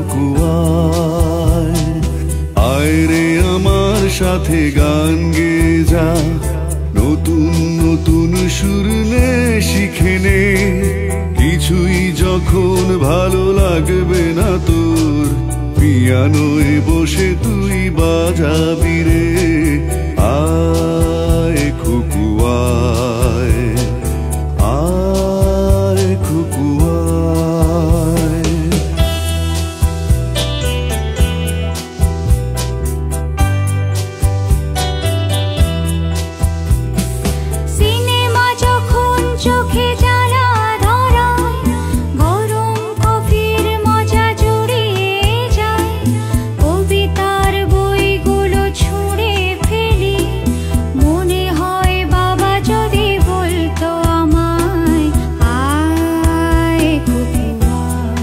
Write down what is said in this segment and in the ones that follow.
খুকুয়ায় আয় রে আমার সাথে গান গেয়ে যা নতুন নতুন সুর নে শিখে নে কিছুই যখন ভালো লাগবে না তোর পিয়ানোয় বসে তুই বাজাবি রে আয় খুকুয়ায় আয় খুকুয়ায় সিনেমা যখন চোখে জ্বালা ধরায় গরম কফির মজা জুড়িয়ে যায় কবিতার বইগুলো ছুঁড়ে ফেলি মনে হয় বাবা যদি বলতো আমায় আয় খুকুয়ায়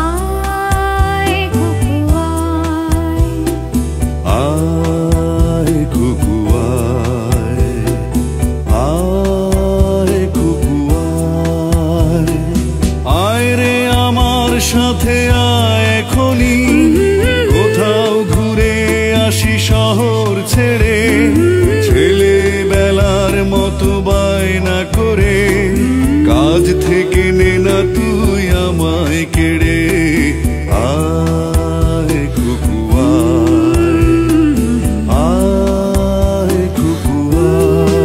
আয় খুকুয়ায় আয় খুকুয়ায় আয় খুকুয়ায় আয় রে আমার সাথে আয় এখনই কোথাও ঘুরে আসি শহর ছেড়ে ছেলেবেলার মতো বায়না করে কাজ থেকে নে না তুই আমায় কেড়ে আয় খুকুয়ায় আয় খুকুয়ায়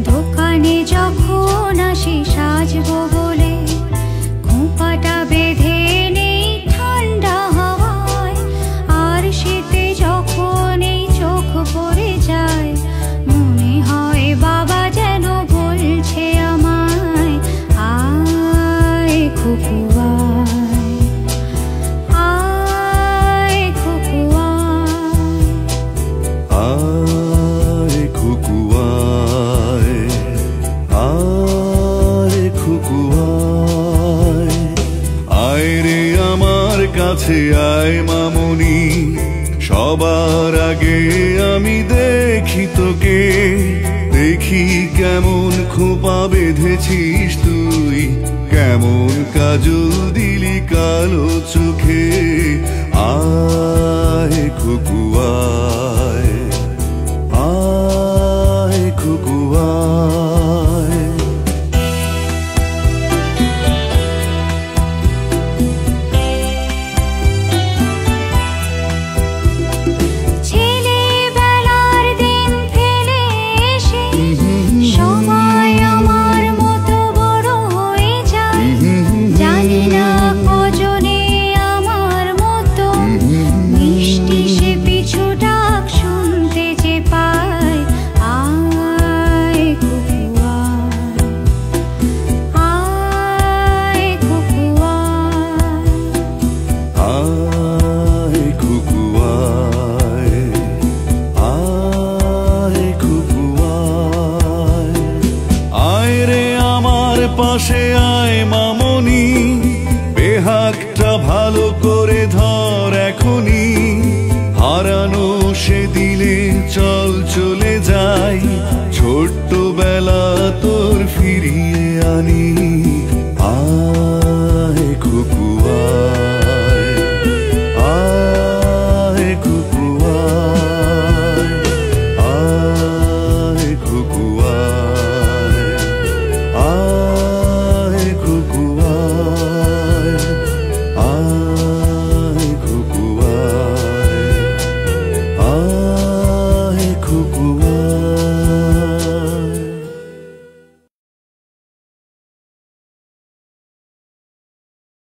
দোকানে যখন আসি সাজবো বলে খোঁপাটা বেঁধে নেই ঠান্ডা হাওয়ায় আর শীতে যখন এই চোখ পড়ে যায় মনে হয় বাবা যেন বলছে আমায় আয় খুকুয়ায় আয় খুকুয়ায় আয় খুকুয়ায় আয় খুকুয়ায় আয় রে আমার কাছে আয় মামনি সবার আগে আমি দেখি তোকে দেখি কেমন খোপা বেঁধেছিস তুই কেমন কাজল দিলি কালো চোখে আয় খুকুয়ায় আয় খুকুয়ায় ছেলেবেলার দিন ফেলে এসে সময় আমার মতো বড় হয়ে যায় জানি না কজনে আমার মতো মিষ্টি সে পিছু ডাক শুনতে যে পায় আয় খুকুয়ায় আয় খুকুয়ায় আয় খুকুয়ায় আয় খুকুয়ায় আয় রে আমার পাশে আয় মামনি বেহাগটা ভালো করে ধর এখনই হারানো সে দিলে চল চলে যাই ছোট্টবেলা তোর ফিরিয়ে আনি